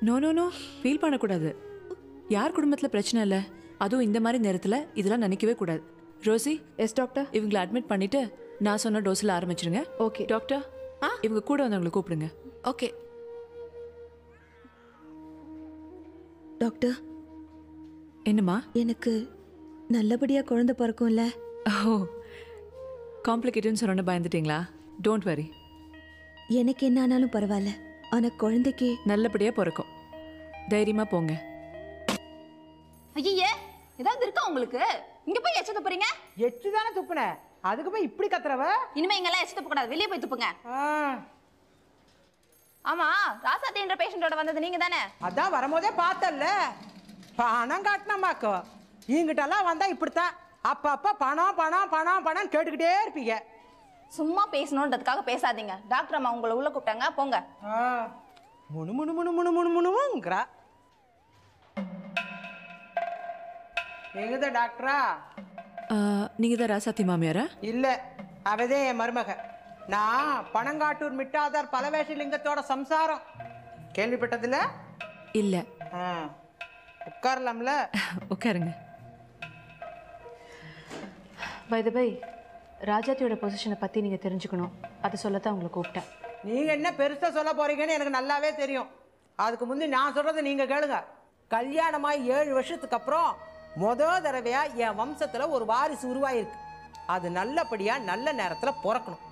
No no no feel பண்ணக்கூடாது. யார் குடும்பத்தில் பிரச்சனை இல்லை, அதுவும் இந்த மாதிரி நேரத்தில் இதெல்லாம் நினைக்கவே கூடாது. ரோசி. Yes doctor. இவங்களை அட்மிட் பண்ணிட்டு நான் சொன்ன டோஸில் ஆரம்பிச்சிருங்க. Okay doctor. இவங்க கூட வந்தவங்களை கூப்பிடுங்க. Okay doctor. என்னம்மா? எனக்கு நல்லபடியாக குழந்தை பிறக்கும்ல? ஓ, காம்ப்ளிகேட்டுன்னு சொன்னோன்னு பயந்துட்டீங்களா? Don't worry. எனக்கு என்ன ஆனாலும் பரவாயில்ல, ஆனால் குழந்தைக்கு நல்லபடியாக பிறக்கும். தைரியமாக போங்க. ஐயே, ஏதாவது இருக்கா உங்களுக்கு? இங்க போய் எச்ச துப்புறீங்க? எச்சு தானே துப்புன, அதுக்கு போய் இப்படி கத்துறவ? இனிமே இங்கெல்லாம் எச்ச துப்ப கூடாது, வெளியே போய் துப்புங்க. ஆமா, ராசாத்தின்ற பேஷண்டோட வந்தது நீங்க தானே? அதான் வரும்போதே பார்த்தல்ல, பணம் காட்டினமாக்கோ. இங்கிட்டெல்லாம் வந்தா இப்படித்தான், அப்ப பணம் பணம் பணம் பணம் கேட்டுக்கிட்டே இருப்பீங்க. சும்மா பேசணுன்றதுக்காக பேசாதீங்க. டாக்டர் அம்மா உங்களை உள்ள கூப்பிட்டாங்க, போங்க. முணு முணு முணு முணு முணு முணுங்கிறா. எங்கதான் டாக்டரா? நீங்கள் தான் ராசாத்தி மாமியாரா? இல்ல, அவதே என் மருமக. நான் பனங்காட்டூர் மிட்டாதார் பலவேஷலிங்கத்தோட சம்சாரம். கேள்விப்பட்டதில்ல? இல்லை. உட்காரலாம்ல? உட்காருங்க. பை த பை, ராஜாத்தியோட பொசிஷனை பற்றி நீங்கள் தெரிஞ்சுக்கணும், அதை சொல்லத்தான் உங்களை கூப்பிட்டேன். நீங்கள் என்ன பெருசாக சொல்ல போறீங்கன்னு எனக்கு நல்லாவே தெரியும். அதுக்கு முந்தி நான் சொல்கிறத நீங்கள் கேளுங்க. கல்யாணமாய் 7 வருஷத்துக்கு அப்புறம் தடவையாக என் வம்சத்தில் ஒரு வாரிசு உருவாயிருக்கு. அது நல்லபடியாக நல்ல நேரத்தில் பிறக்கணும்.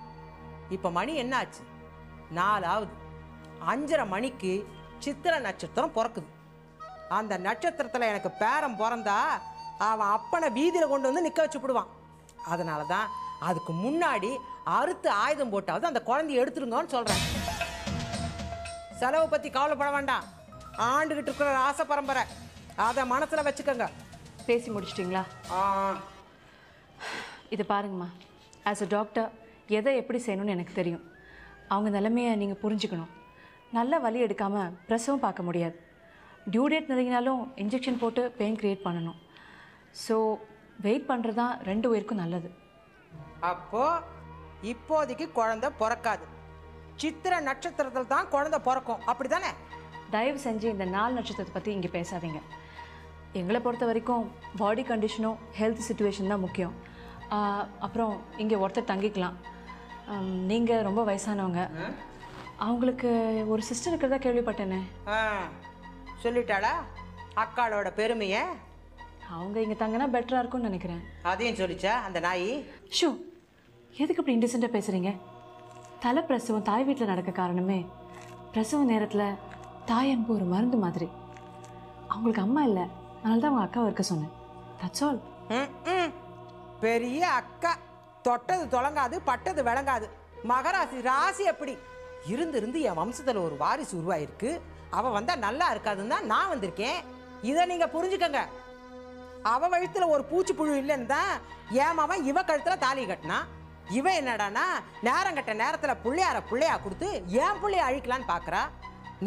இப்போ மணி என்ன ஆச்சு? 4 5:30 மணிக்கு சித்திரை நட்சத்திரம் பிறக்குது. அந்த நட்சத்திரத்தில் எனக்கு பேரன் பிறந்தா அவன் அப்பனை வீதியில் கொண்டு வந்து நிற்க வச்சுப்பிடுவான். அதனால தான் அதுக்கு முன்னாடி அறுத்து ஆயுதம் போட்டாவது அந்த குழந்தைய எடுத்துருங்கன்னு சொல்கிறேன். செலவை பற்றி கவலைப்பட வேண்டாம். ஆண்டுகிட்டு இருக்கிற ஆசை பரம்பரை, அதை மனசில் வச்சுக்கோங்க. பேசி முடிச்சிட்டிங்களா? இதை பாருங்கம்மா, ஆஸ் அ டாக்டர் எதை எப்படி செய்யணும்னு எனக்கு தெரியும். அவங்க நிலைமையை நீங்கள் புரிஞ்சுக்கணும். நல்ல வலி எடுக்காமல் பிரசவம் பார்க்க முடியாது. டியூ டேட் நெருங்கினாலும் இன்ஜெக்ஷன் போட்டு பெயின் க்ரியேட் பண்ணணும். ஸோ வெயிட் பண்ணுறது தான் 2 உயிருக்கும் நல்லது. அப்போது இப்போதைக்கு குழந்தை பிறக்காது. சித்திரை நட்சத்திரத்தில் தான் குழந்தை பிறக்கும், அப்படி தானே? தயவு செஞ்சு இந்த 4 நட்சத்திரத்தை பற்றி இங்கே பேசாதீங்க. எங்களை பொறுத்த வரைக்கும் பாடி கண்டிஷனும் ஹெல்த் சிச்சுவேஷன் தான் முக்கியம். அப்புறம் இங்கே ஒருத்தர் தங்கிக்கலாம். நீங்கள் ரொம்ப வயசானவங்க, அவங்களுக்கு ஒரு சிஸ்டர் இருக்கிறதா கேள்விப்பட்டேனே. சொல்லிட்டாளா அக்காளோட பெருமையை? அவங்க இங்கே தங்கினா பெட்டராக இருக்கும்னு நினைக்கிறேன். அதையும் சொல்லிச்சா அந்த நாய்? ஷோ, எதுக்கு அப்படி இன்டெசென்ட்டாக பேசுகிறீங்க? தலை பிரசவம் தாய் வீட்டில் நடக்க காரணமே பிரசவ நேரத்தில் தாய் அன்பு ஒரு மருந்து மாதிரி. அவங்களுக்கு அம்மா இல்லை, அதனால தான் அவங்க அக்காவை இருக்க சொன்னேன். That's all. பெரிய அக்கா, தொட்டது தொலங்காது பட்டது விளங்காது. மகராசி ராசி எப்படி இருந்து என் வம்சத்தில் ஒரு வாரிசு உருவாயிருக்கு. அவள் வந்தால் நல்லா இருக்காதுன்னு தான் நான் வந்திருக்கேன். இதை நீங்கள் புரிஞ்சுக்கங்க. அவ வயிற்றுல ஒரு பூச்சி புழு இல்லைன்னு தான் ஏமாவன் இவ கழுத்துல தாலி கட்டினான். இவன் என்னடானா நேரங்கட்ட நேரத்தில் புள்ளையா கொடுத்து ஏன் புள்ளைய அழிக்கலான்னு பார்க்குறா.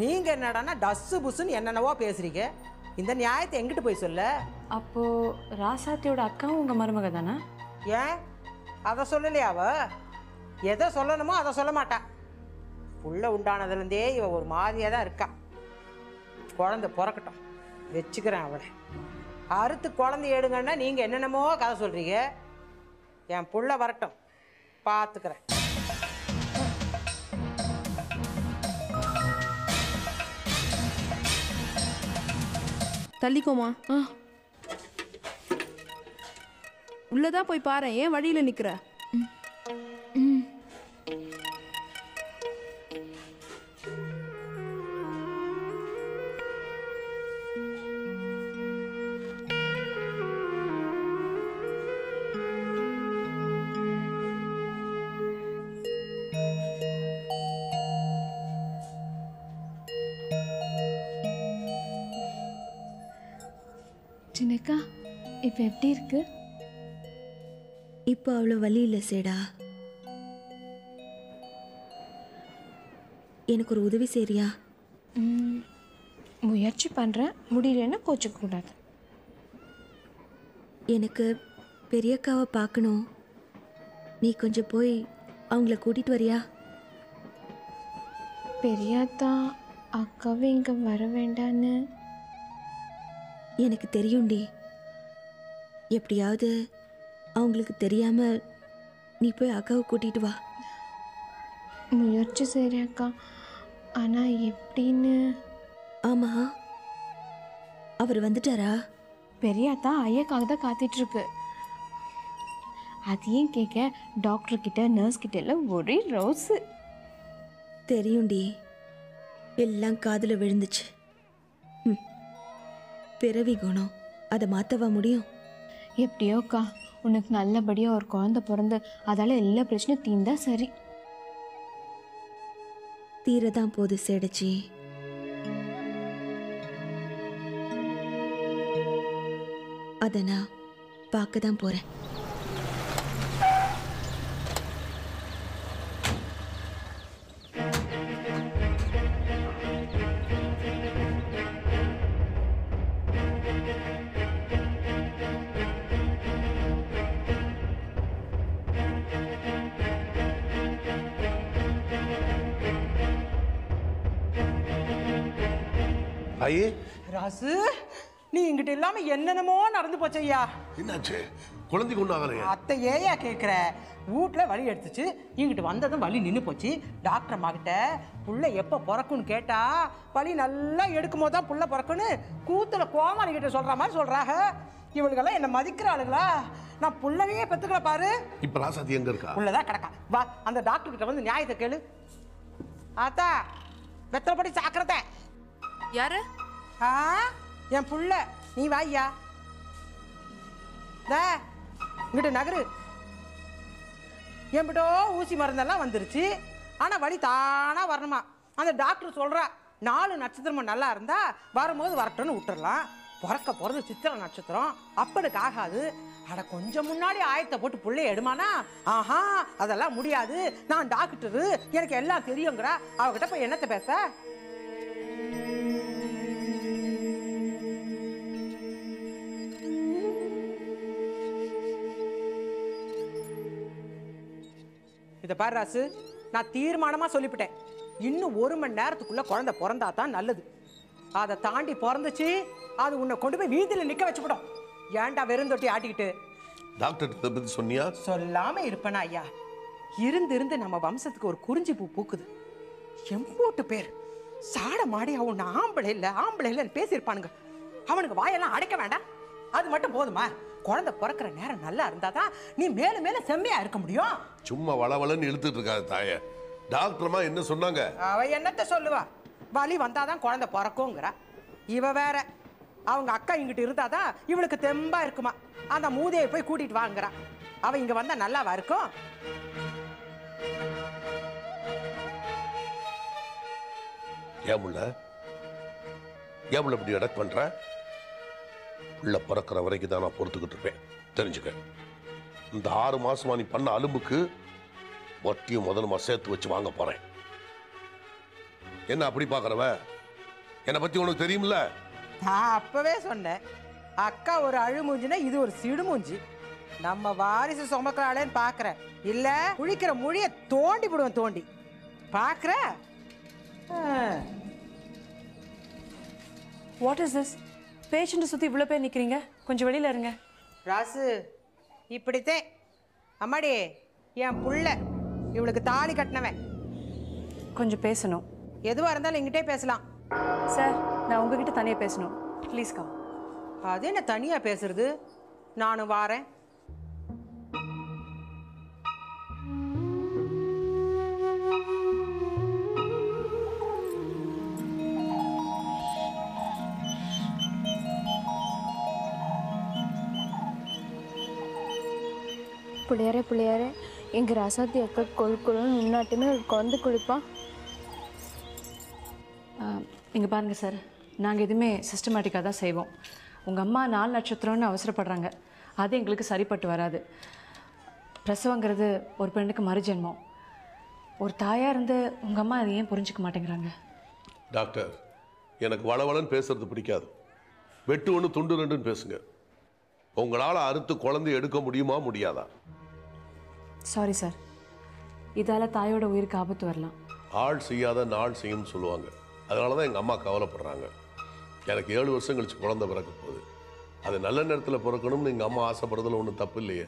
நீங்கள் என்னடானா டஸ்ஸு புஸ்ஸுன்னு என்னென்னவோ பேசுறீங்க. இந்த நியாயத்தை எங்கிட்டு போய் சொல்ல? அப்போது ராசாத்தியோட அக்காவும் உங்கள் மருமக தானே? ஏன் அதை சொல்லலையா? அவ எதை சொல்லணுமோ அதை சொல்ல மாட்டா. புள்ள உண்டானதுலேருந்தே இவ ஒரு மாதிரியாக தான் இருக்கா. குழந்தை பிறக்கட்டும், வச்சுக்கிறேன் அவளை. அறுத்து குழந்தை எடுங்கன்னா நீங்கள் என்னென்னமோ கதை சொல்கிறீங்க. என் புள்ள வரட்டும், பார்த்துக்கிறேன். தள்ளிக்கோமா. உள்ளதான் போய் பாரு, ஏன் வழியில் நிற்கிற? சின்னக்கா, இப்போ எப்படி இருக்கு? இப்போ அவ்வளோ வலி இல்லை சேடா. எனக்கு ஒரு உதவி செய்றியா? முயற்சி பண்ணுறேன், முடியலன்னா கோச்சிக்கக்கூடாது. எனக்கு பெரியக்காவை பார்க்கணும். நீ கொஞ்சம் போய் அவங்கள கூட்டிகிட்டு வரியா? பெரியாத்தா அக்காவை இங்கே வர வேண்டான்னு. எனக்கு தெரியும்டி. எப்படியாவது அவங்களுக்கு தெரியாம நீ போய் அக்காவை கூட்டிட்டு வா. முயற்சி செய்கிறேன் அக்கா, ஆனால் எப்படின்னு. ஆமா, அவர் வந்துட்டாரா? பெரியாத்தா ஐயாக்காக தான் காத்துட்ருக்கு. அதையும் கேட்க டாக்டர்கிட்ட நர்ஸ்கிட்ட எல்லாம் ஒரே ரோஸு. தெரியும்டி, எல்லாம் காதுல விழுந்துச்சு. பிறவி குணம், அதை மாத்தவா முடியும்? எப்படியோ அக்கா, உனக்கு நல்லபடியாக ஒரு குழந்தை பிறந்து அதால் எல்லா பிரச்சனையும் தீந்தா சரி. தீரதான் போது சேடச்சி. அதை நான் பார்க்க தான் போறேன். ஐயே ராசு, நீ இங்கிட்ட இல்லாம என்னென்னமோ நடந்து போச்சு ஐயா. என்னாச்சு? குழந்தைக்கு ஒன்றும் ஆகலையா? அத்தை ஏயா கேட்குற? வீட்டில் வலி எடுத்துச்சு, இங்கிட்டு வந்ததும் வலி நின்று போச்சு. டாக்டர் அம்மா கிட்ட புள்ள எப்போ பிறக்குன்னு கேட்டா வலி நல்லா எடுக்கும் போது தான் புள்ள பிறக்குன்னு கூத்துல கோமாளி கிட்ட சொல்ற மாதிரி சொல்றாங்க. இவளுக்கெல்லாம் என்ன மதிக்கிற ஆளுங்களா? நான் புள்ளவே பெத்துக்கல பாரு. இப்ப ராசாத்தி எங்க இருக்கா? புள்ளதான் கிடக்கா. வா, அந்த டாக்டர் கிட்ட வந்து நியாயத்தை கேளு. ஆத்தா, வெத்தலைப்படி சாக்கிறத யாரு? என் புள்ள. நீ வாய்யா, இங்கிட்ட நகரு. என்கிட்ட ஊசி மருந்தெல்லாம் வந்துருச்சு, ஆனால் வலி தானா வரணுமா. அந்த டாக்டர் சொல்கிறா 4 நட்சத்திரமும் நல்லா இருந்தா வரும்போது வரட்டும்னு விட்டுறலாம். பிறக்க போகிறது சித்திரை நட்சத்திரம், அப்பனுக்கு ஆகாது. அட கொஞ்சம் முன்னாடி ஆயத்தை போட்டு பிள்ளைய எடுமானா, ஆஹா அதெல்லாம் முடியாது, நான் டாக்டரு, எனக்கு எல்லாம் தெரியுங்கிறா. அவகிட்ட போய் என்னத்தை பேச? இதை பாரு ராசு, நான் தீர்மானமாக சொல்லிவிட்டேன். இன்னும் 1 மணி நேரத்துக்குள்ள குழந்தை பிறந்தா தான் நல்லது. அதை தாண்டி பிறந்துச்சு, அது உன்னை கொண்டு போய் வீதியில் நிற்க வச்சுவிடும். ஏன்டா வெறும் தொட்டி ஆட்டிக்கிட்டு? டாக்டர் இதை பத்தி சொன்னியா? சொல்லாம இருப்பேனா ஐயா? இருந்து நம்ம வம்சத்துக்கு ஒரு குறிஞ்சி பூ பூக்குது. எம்போட்டு பேர் சாட மாடி அவன் ஆம்பளை இல்லைன்னு பேசியிருப்பானுங்க. அவனுக்கு வாயெல்லாம் அடைக்க வேண்டாம், அது மட்டும் போதுமா? குழந்தை பிறக்கிற நேரம் நல்லா இருந்தாதான் நீ மேலும் மேலும் செம்மையா இருக்க முடியும். சும்மா வளவளன்னு இழுத்துட்டு இருக்காது தாய. டாக்டர்மா என்ன சொன்னாங்க? அவ என்னத்த சொல்லுவா? வலி வந்தாதான் குழந்தை பிறக்குங்கிறா. இவ வேற, அவங்க அக்கா இங்கிட்டு இருந்தாதான் இவளுக்கு தெம்பா இருக்குமா. அந்த மூதையை போய் கூட்டிட்டு வாங்குறா. அவ இங்க வந்தா நல்லாவா இருக்கும்? ஏன் முள்ள இப்படி அடக் பண்ற? உள்ள பிறக்கிற வரைக்கும் தான் நான் பொறுத்துக்கிட்டு இருப்பேன். தெரிஞ்சுக்க, இந்த 6 மாசமா நீ பண்ண அலும்புக்கு வட்டியும் முதலுமா சேர்த்து வச்சு வாங்க போறேன். என்ன அப்படி பாக்குறவ? என்னை பத்தி உனக்கு தெரியுமில்ல? நான் அப்பவே சொன்னேன், அக்கா ஒரு அழுமூஞ்சினா இது ஒரு சிடுமூஞ்சி. நம்ம வாரிசு சுமக்கிறாளேன்னு பாக்குற இல்ல, குளிக்கிற மொழிய தோண்டி விடுவேன். தோண்டி பாக்குற. What is this? பேஷண்ட்டை சுற்றி இவ்வளோ பேர் நிற்கிறீங்க, கொஞ்சம் வெளியில் இருங்க. ராசு, இப்படித்தே அம்மாடி என் புள்ள, இவளுக்கு தாலி கட்டினவன். கொஞ்சம் பேசணும். எதுவாக இருந்தாலும் எங்கிட்டே பேசலாம். சார், நான் உங்ககிட்ட தனியாக பேசணும், ப்ளீஸ் கம். அது என்ன தனியாக பேசுறது? நானும் வாரேன். பிள்ளையாரே எங்கள் ரசாத்தி அக்கா கொழுக்குழுன்னு நின்னாட்டுன்னு ஒரு குழந்தை குளிப்பான். இங்கே பாருங்கள் சார், நாங்கள் எதுவுமே சிஸ்டமேட்டிக்காக தான் செய்வோம். உங்கள் அம்மா 4 நட்சத்திரம்னு அவசரப்படுறாங்க, அது எங்களுக்கு சரிப்பட்டு வராது. பிரசவங்கிறது ஒரு பெண்ணுக்கு மறுஜென்மம். ஒரு தாயாக இருந்து உங்கள் அம்மா அதை ஏன் புரிஞ்சிக்க மாட்டேங்கிறாங்க? டாக்டர், எனக்கு வளவளன்னு பேசுறது பிடிக்காது. வெட்டு 1 துண்டு 2ன்னு பேசுங்க. உங்களால் அறுத்து குழந்தை எடுக்க முடியுமா முடியாதா? சாரி சார், இதால் தாயோட உயிருக்கு ஆபத்து வரலாம். ஆள் செய்யாத நாள் செய்யும்னு சொல்லுவாங்க. அதனால தான் எங்கள் அம்மா கவலைப்படுறாங்க. எனக்கு 7 வருஷம் கழிச்சு குழந்தை பிறக்க போகுது. அது நல்ல நேரத்தில் பிறக்கணும்னு எங்கள் அம்மா ஆசைப்படுறதுல ஒன்றும் தப்பு இல்லையே.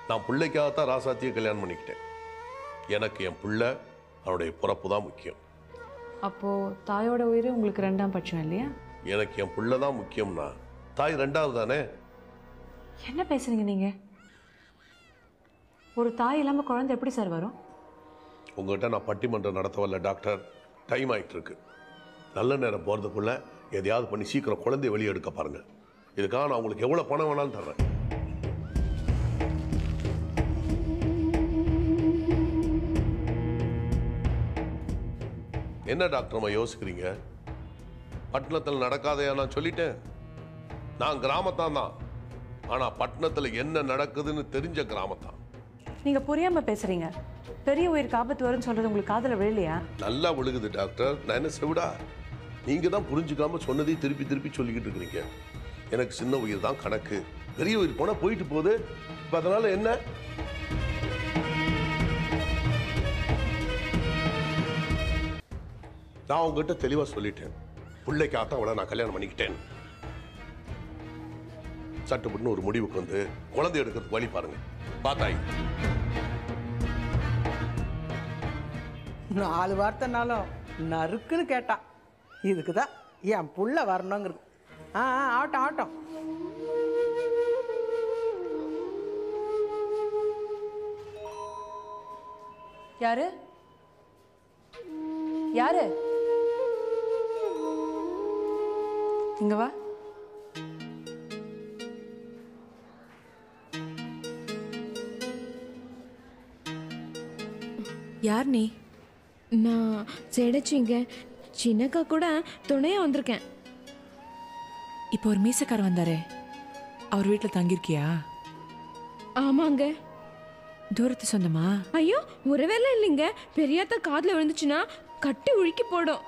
நான் பிள்ளைக்காகத்தான் ராசாத்தியை கல்யாணம் பண்ணிக்கிட்டேன். எனக்கு என் பிள்ளை அவனுடைய பிறப்பு தான் முக்கியம். அப்போது தாயோட உயிர் உங்களுக்கு 2ஆம் பட்சம் இல்லையா? எனக்கு என் பிள்ளை தான் முக்கியம்னா தாய் 2வது தானே. என்ன பேசுறீங்க நீங்கள்? ஒரு தாய் இல்லாமல் குழந்தை எப்படி சார் வரும்? உங்கள்கிட்ட நான் பட்டிமன்றம் நடத்த வரல டாக்டர். டைம் ஆகிட்டு இருக்கு. நல்ல நேரம் போகிறதுக்குள்ள எதையாவது பண்ணி சீக்கிரம் குழந்தைய வெளியே எடுக்க பாருங்க. இதுக்காக நான் உங்களுக்கு எவ்வளோ பணம் வேணாலும் தர்றேன். என்ன டாக்டர் யோசிக்கிறீங்க? பட்டணத்தில் நடக்காதையா நான் சொல்லிட்டேன். நான் கிராமத்தான் தான், ஆனால் பட்டணத்தில் என்ன நடக்குதுன்னு தெரிஞ்ச கிராமத்தான். நீங்கள் புரியாமல் பேசுகிறீங்க. பெரிய உயிருக்கு ஆபத்து வரும்னு சொல்கிறது உங்களுக்கு காதில் விழலையா? நல்லா விழுகுது டாக்டர். நான் என்ன செவிடா? நீங்கள் தான் புரிஞ்சுக்காம சொன்னதையும் திருப்பி திருப்பி சொல்லிக்கிட்டு இருக்கிறீங்க. எனக்கு சின்ன உயிர் தான் கணக்கு, பெரிய உயிர் போனால் போயிட்டு போகுது. இப்போ அதனால என்ன? நான் உங்ககிட்ட தெளிவாக சொல்லிட்டேன். பிள்ளைக்காக அவளை நான் கல்யாணம் பண்ணிக்கிட்டேன். சட்டுப்பட்டு ஒரு முடிவுக்கு வந்து குழந்தை எடுக்கிறதுக்கு வழி பாருங்க. பாத்தாய் 4 வார்த்தைனாலும் நறுக்குன்னு கேட்டான். இதுக்கு தான் என் புள்ள வரணுங்கிறது. ஆட்டம் ஆட்டம். யாரு யாரு? இங்க வா. யார் நீ? நான் செடச்சிங்க சின்னக்கா கூட துணையாக வந்திருக்கேன். இப்போ ஒரு மீசக்கார் வந்தாரே, அவர் வீட்டில் தங்கியிருக்கியா? ஆமாங்க. தூரத்து சொந்தமா? ஐயோ ஒருவேளை இல்லைங்க. பெரியாத்தா காதில் விழுந்துச்சுன்னா கட்டி உழுக்கி போடும்.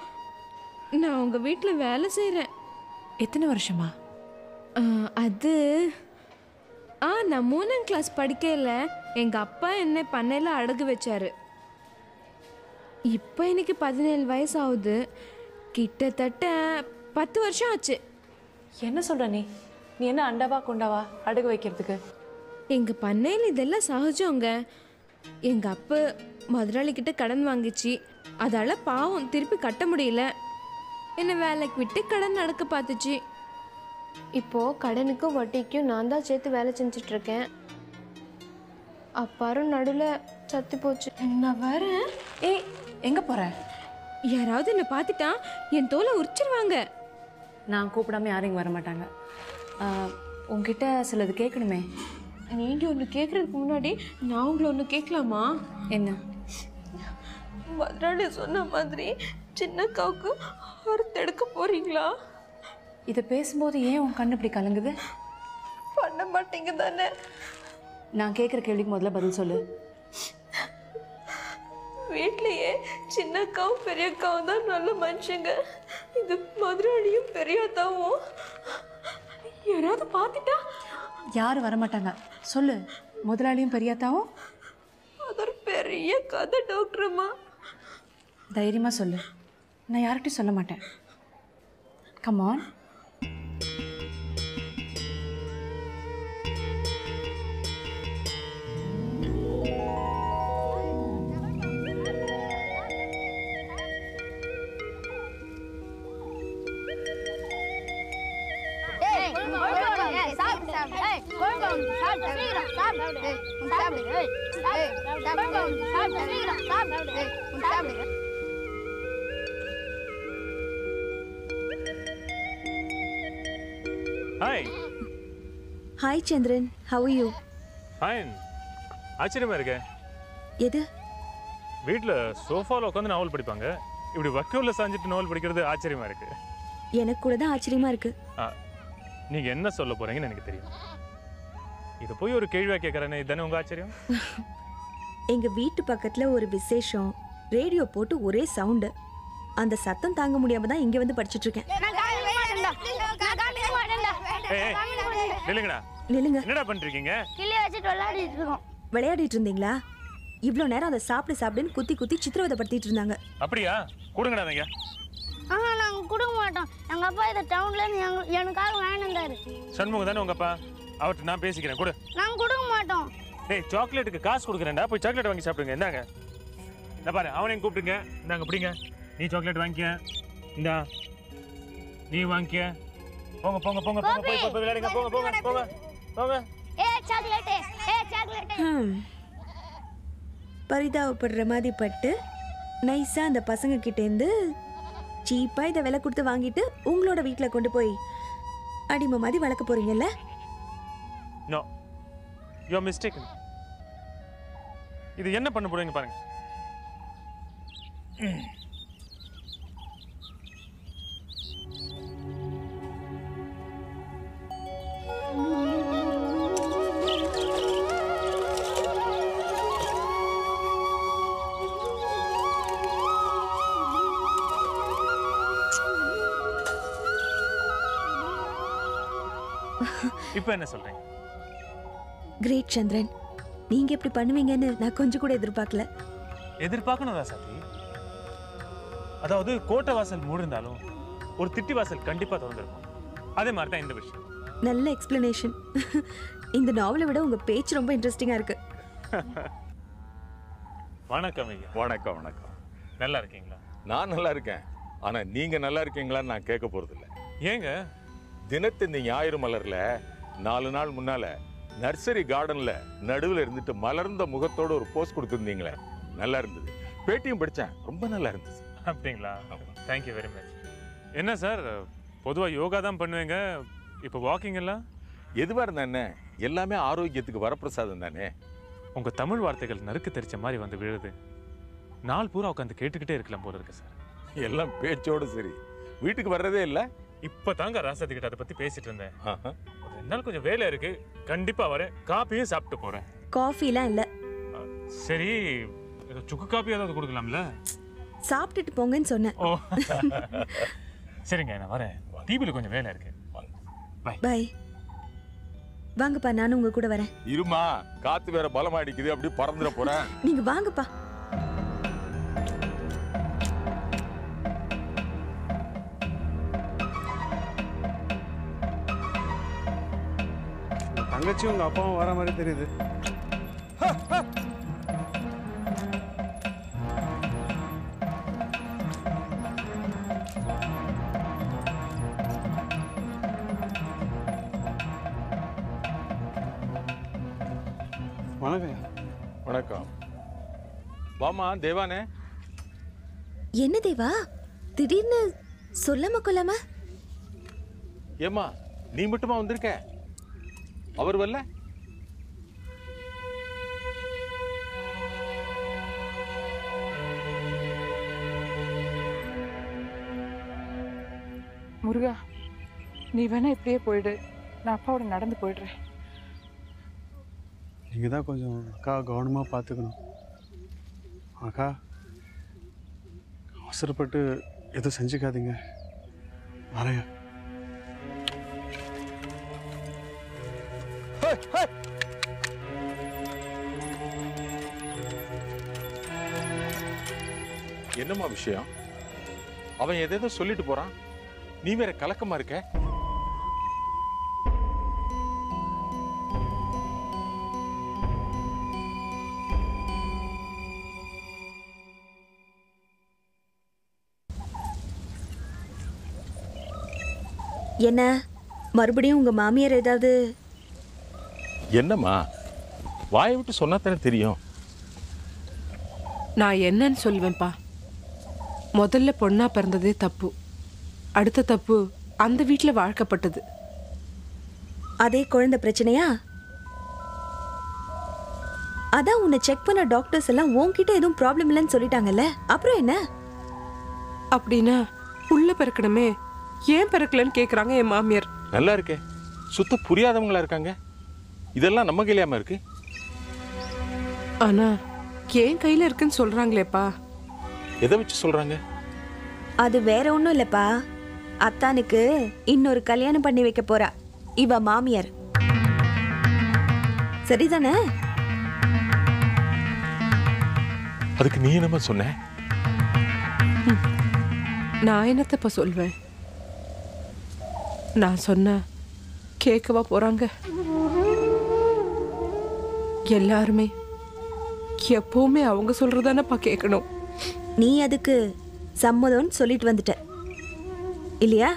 நான் உங்கள் வீட்டில் வேலை செய்கிறேன். எத்தனை வருஷமா? அது நான் 3ஆம் கிளாஸ் படிக்கையில் எங்கள் அப்பா என்னை பண்ணையில் அடகு வச்சாரு. இப்போ எனக்கு 17 வயசு ஆகுது. கிட்டத்தட்ட 10 வருஷம் ஆச்சு. என்ன சொல்ற நீ? நீ என்ன அண்டாவா கொண்டாவா அடகு வைக்கிறதுக்கு? எங்கள் பண்ணையில் இதெல்லாம் சகஜங்க. எங்கள் அப்பா முதலாளிக்கிட்ட கடன் வாங்கிச்சு. அதால் பாவம் திருப்பி கட்ட முடியல. என்னை வேலைக்கு விட்டு கடன் நடக்க பார்த்துச்சு. இப்போது கடனுக்கும் வட்டிக்கும் நான் தான் சேர்த்து வேலை செஞ்சிட்ருக்கேன். அப்பாரும் நடுவில் சத்து போச்சு. நான் வரேன். ஏய், எங்கே போகிற? யாராவது என்னை பார்த்துட்டா என் தோலை உரிச்சிருவாங்க. நான் கூப்பிடாம யாரும் இங்கே வர மாட்டாங்க. உங்ககிட்ட சிலது கேட்கணுமே. நீங்கள் ஒன்று கேட்குறதுக்கு முன்னாடி நான் உங்களை ஒன்று கேட்கலாமா? என்ன? முதலாளி சொன்ன மாதிரி சின்னக்காவுக்கு அறுத்தெடுக்க போகிறீங்களா? இதை பேசும்போது ஏன் உன் கண்ணு இப்படி கலங்குது? பண்ண மாட்டீங்க தானே? நான் கேட்குற கேள்விக்கு முதல்ல பதில் சொல்லு. வீட்லேயே சின்னக்காவும் பெரியக்காவும் தான் நல்ல மனுஷங்க. இது முதலாளியும் பெரியாத்தாவும் யாராவது பார்த்துட்டா? யாரும் வரமாட்டாங்க. சொல்லு. முதலாளியும் பெரியாத்தாவும்? அது ஒரு பெரிய கதை டாக்டர்மா. தைரியமாக சொல்லு. நான் யார்கிட்டையும் சொல்ல மாட்டேன். Come on. Hi. Hi Chandran, how are you? Fine. ஆச்சரியமா இருக்க. எது? வீட்டில் சோஃபாவில் உட்காந்து நாவல் படிப்பாங்க, இப்படி வக்கோலில் சாஞ்சிட்டு நாவல் படிக்கிறது ஆச்சரியமா இருக்கு. எனக்கு கூட தான் ஆச்சரியமா இருக்கு. நீங்கள் என்ன சொல்ல போறீங்கன்னு எனக்கு தெரியும். இது போய் ஒரு கேள்வியாக கேட்குறேன்னு இதுதானே உங்கள் ஆச்சரியம்? எங்க வீட்டு பக்கத்துல ஒரு விசேஷம். ரேடியோ போட்டு ஒரே சவுண்டு. அந்த சத்தம் தாங்க முடியாம தான் இங்க வந்து படிச்சிட்டு இருக்கேன். நில்லுங்க. என்னடா பண்றீங்க? விளையாடிட்டு இருந்தீங்களா? இவ்வளோ நேரம் அதை சாப்பிடுன்னு குத்தி குத்தி சித்திரவதைப்படுத்திட்டு இருந்தாங்க. அப்படியா? கொடுங்கடா நீங்க. நாங்கள் கொடுக்க மாட்டோம். எங்கள் அப்பா இதை டவுன்லேருந்து எனக்காக வாங்கினாரு. சண்முகம் தானே உங்க அப்பா? அவர்கிட்ட நான் பேசிக்கிறேன். கொடு. நாங்கள் கொடுக்க மாட்டோம். டேய், சாக்லேட்டுக்கு காசு கொடுக்குறேன்டா, போய் சாக்லேட் வாங்கி சாப்பிடுங்க. இந்தாங்க. இந்த பாரு, அவனையும் கூப்பிட்டுங்க. இந்தாங்க பிடிங்க. நீ சாக்லேட் வாங்கிக்க. இந்தா நீ வாங்கிக்க. போங்க போங்க போங்க போங்க, போய் போய் விளையாடுங்க. போங்க போங்க போங்க போங்க. பரிதாபப்படுற மாதிரி பட்டு நைஸாக அந்த பசங்க கிட்டேருந்து சீப்பாக இதை விலை கொடுத்து வாங்கிட்டு உங்களோட வீட்டில் கொண்டு போய் அடிமை மாதிரி வளர்க்க போறீங்கல்ல? No, you are mistaken. இது என்ன பண்ண போறீங்க பாருங்க. இப்போ என்ன சொல்றீங்க? கிரேட் சந்திரன், நீங்க எப்படி பண்ணுவீங்கன்னு நான் கொஞ்சம் கூட எதிர்பார்க்கல. எதிர்பார்க்கணும்தான் சாத்தி. அதாவது கோட்டை வாசல் மூடிருந்தாலும் ஒரு திட்டி வாசல் கண்டிப்பா திறந்திருக்கும். அதே மாதிரி தான் இந்த விஷயம். நல்ல எக்ஸ்பிளனேஷன். இந்த நாவலை விட உங்க பேச்சு ரொம்ப இன்ட்ரெஸ்டிங்கா இருக்கு. வணக்கம் ஐயா. வணக்கம் வணக்கம். நல்லா இருக்கீங்களா? நான் நல்லா இருக்கேன். ஆனா நீங்க நல்லா இருக்கீங்களான்னு நான் கேட்க போறது இல்லை. ஏங்க? தினத்து இந்த ஞாயிறு மலர்ல 4 நாள் முன்னால நர்சரி கார்டன்ல நடுவில் இருந்துட்டு மலர்ந்த முகத்தோட ஒரு போஸ்ட் கொடுத்துருந்தீங்களே, நல்லா இருந்தது. பேட்டியும் படித்தேன், ரொம்ப நல்லா இருந்தது. அப்படிங்களா? Thank you very much. என்ன சார், பொதுவாக யோகா தான் பண்ணுவீங்க, இப்போ வாக்கிங் எல்லாம்? எதுவாக இருந்தா என்ன, எல்லாமே ஆரோக்கியத்துக்கு வரப்பிரசாதம் தானே. உங்கள் தமிழ் வார்த்தைகள் நறுக்கு தெரிச்ச மாதிரி வந்து விழுது. நாள் பூரா உட்காந்து கேட்டுக்கிட்டே இருக்கலாம் போல இருக்கு சார். எல்லாம் பேச்சோடு சரி, வீட்டுக்கு வர்றதே இல்லை. இப்போ தாங்க ராசாத்தி கிட்ட அதை பற்றி பேசிட்டு இருந்தேன். ஒரு 2 நாள் கொஞ்சம் வேலை இருக்கு, கண்டிப்பாக வரேன். காப்பியும் சாப்பிட்டு போகிறேன். காஃபிலாம் இல்லை. சரி, சுக்கு காப்பி ஏதாவது கொடுக்கலாம்ல? சாப்பிட்டுட்டு போங்கன்னு சொன்னேன். ஓ சரிங்க, நான் வரேன். டிவியில் கொஞ்சம் வேலை இருக்கு. Bye bye. வாங்கப்பா, நானும் உங்க கூட வரேன். இருமா, காத்து வேற பலமா அடிக்குது, அப்படி பறந்துட போறேன். நீங்க வாங்கப்பா. தங்கச்சி உங்க அப்பாவும் வர மாதிரி தெரியுது. வணக்கம். வணக்கம். வாமா தேவானே. என்ன தேவா, திடீர்னு சொல்லாம கொள்ளாம? ஏமா நீ மட்டுமா வந்திருக்க? அவர் வரல? முருகா, நீ வேணா இப்படியே போயிடு, நான் அப்பாவோட நடந்து போயிடுறேன். நீங்க தான் கொஞ்சம் அக்கா கவனமாக பார்த்துக்கணும். அக்கா அவசரப்பட்டு எதுவும் செஞ்சுக்காதீங்க. வரையா. என்னம்மா விஷயம்? அவன் எதேதோ சொல்லிட்டு போறான், நீ வேற கலக்கமா இருக்க. என்ன மறுபடியும் உங்க மாமியார் ஏதாவது? என்னம்மா, வாயை விட்டு சொன்னா தானே தெரியும். நான் என்னன்னு சொல்லுவேன்ப்பா. முதல்ல பொண்ணா பிறந்ததே தப்பு, அடுத்த தப்பு அந்த வீட்டில் வாழ்க்கப்பட்டது. அதே குழந்தை பிரச்சனையா? அதான் உன்னை செக் பண்ண டாக்டர்ஸ் எல்லாம் உன்கிட்ட எதுவும் ப்ராப்ளம் இல்லைன்னு சொல்லிட்டாங்கல்ல, அப்புறம் என்ன? அப்படின்னா உள்ள பிறக்கணுமே, ஏன் பிறக்கலன்னு கேட்குறாங்க என் மாமியார். நல்லா இருக்கே, சுத்த புரியாதவங்களா இருக்காங்க. இதெல்லாம் நம்ம கையிலாம இருக்கு. ஆனா என் கையில இருக்குன்னு சொல்றாங்களேப்பா. எதை வச்சு சொல்றாங்க? அது வேற ஒன்றும் இல்லப்பா, அத்தானுக்கு இன்னொரு கல்யாணம் பண்ணி வைக்க போறா இவ மாமியார். சரிதானே? அதுக்கு நீ என்னமா சொன்ன? நான் என்னத்தப்ப சொல்வேன்? நான் சொன்ன கேட்கவா போறாங்க? எல்லாருமே எப்பவுமே அவங்க சொல்றதானப்பா கேட்கணும். நீ அதுக்கு சம்மதம்னு சொல்லிட்டு வந்துட்ட இல்லையா?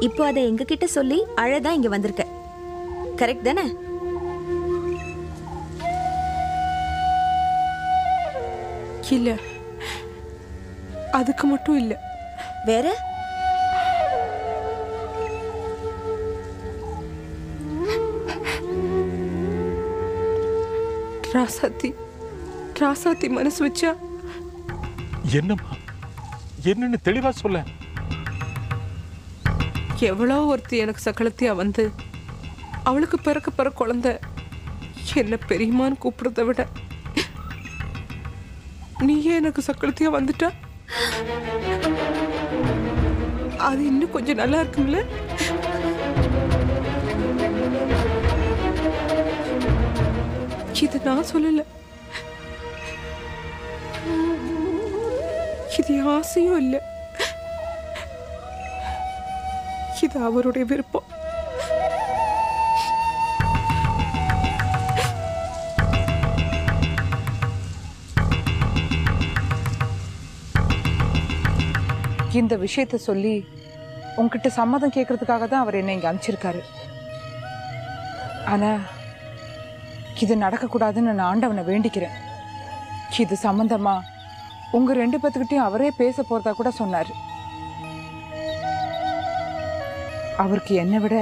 இப்போ அதை எங்ககிட்ட சொல்லி அழதான் இங்க வந்திருக்க. கரெக்ட் தானே? இல்ல, அதுக்கு மட்டும் இல்ல. வேற? ராசாத்தி மனசு வச்சா. என்னம்மா, என்னன்னு தெளிவா சொல்ல. எவ்வளோ ஒருத்தி எனக்கு சக்களத்தியா வந்து அவளுக்கு பிறக்க குழந்தை என்ன பெரியமான்னு கூப்பிடுறத விட நீயே எனக்கு சக்களத்தியா வந்துட்டா அது இன்னும் கொஞ்சம் நல்லா இருக்கும்ல? இது நான் சொல்லல, இது ஆசையும் இல்லை, இது அவருடைய விருப்பம். இந்த விஷயத்த சொல்லி உங்ககிட்ட சம்மதம் கேட்கறதுக்காக தான் அவர் என்னை இங்க அனுப்பிச்சிருக்காரு. ஆனா இது நடக்கக்கூடாதுன்னு நான் ஆண்டவனை வேண்டிக்கிறேன். இது சம்பந்தமா உங்க 2 பேத்துக்கிட்டையும் அவரே பேச போறதா கூட சொன்னாரு. அவருக்கு என்னை விட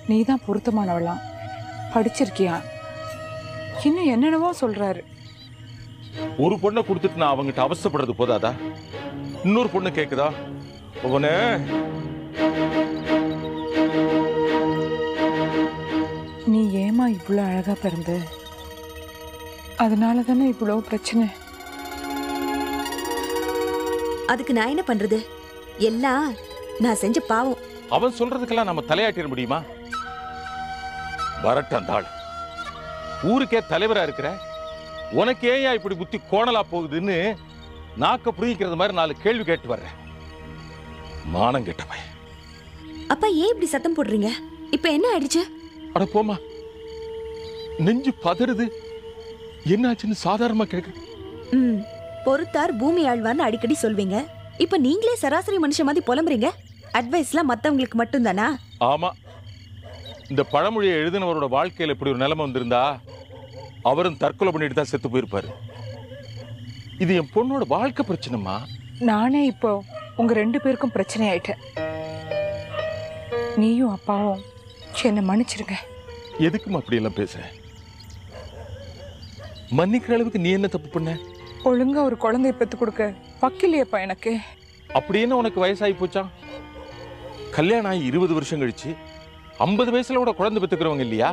நீ தான் பொருத்தமானவளாம், படிச்சிருக்கியா, இன்னும் என்னென்னவோ சொல்றாரு. ஒரு பொண்ணை கொடுத்துட்டு நான் அவங்ககிட்ட அவசப்படுறது போதாதா? இன்னொரு பொண்ணு கேக்குதா? நீ ஏமா இவ்வளவு அழகா பிறந்த? அதனால தானே இவ்வளவு பிரச்சனை. அதுக்கு நான் என்ன பண்றது? எல்லாம் நான் செஞ்ச பாவம். அவன் சொல்றதுக்கெல்லாம் நம்ம தலையாட்டிட முடியுமா? வரட்டும் தாள். ஊருக்கே தலைவரா இருக்கிற உனக்கு ஏன் இப்படி புத்தி கோணலா போகுதுன்னு நாக்க புரிஞ்சிக்கிறது மாதிரி 4 கேள்வி கேட்டு வர்றேன். மானம் கெட்ட பையன். அப்பா ஏன் இப்படி சத்தம் போடுறீங்க? இப்ப என்ன ஆயிடுச்சு? அட போமா, நெஞ்சு பதறுது. என்னாச்சுன்னு சாதாரணமா கேட்க. பொறுத்தார் பூமி ஆழ்வார்னு அடிக்கடி சொல்வீங்க. இப்ப நீங்களே சராசரி மனுஷன் மாதிரி புலம்புறீங்க. அட்வைஸ்லாம் மத்தவங்களுக்கு மட்டும் தானா? ஆமா, இந்த பழமொழியை எழுதினவரோட வாழ்க்கையில இப்படி ஒரு நிலைமை வந்திருந்தா அவரும் தற்கொலை பண்ணிட்டு தான் செத்து போயிருப்பாரு. இது என் பொண்ணோட வாழ்க்கை பிரச்சனைமா. நானே இப்போ உங்க 2 பேருக்கும் பிரச்சனை ஆயிட்டேன். நீயும் அப்பாவும் என்ன மன்னிச்சிருங்க. எதுக்கும் அப்படி எல்லாம் பேசுற? மன்னிக்கிற அளவுக்கு நீ என்ன தப்பு பண்ண? ஒழுங்கா ஒரு குழந்தைய பெத்து கொடுக்க வக்கில்லையப்பா எனக்கு. அப்படி என்ன உனக்கு வயசாகி போச்சா? கல்யாணம் ஆகி 20 வருஷம் கழிச்சு 50 வயசுல கூட குழந்தை பெத்துக்கிறவங்க இல்லையா?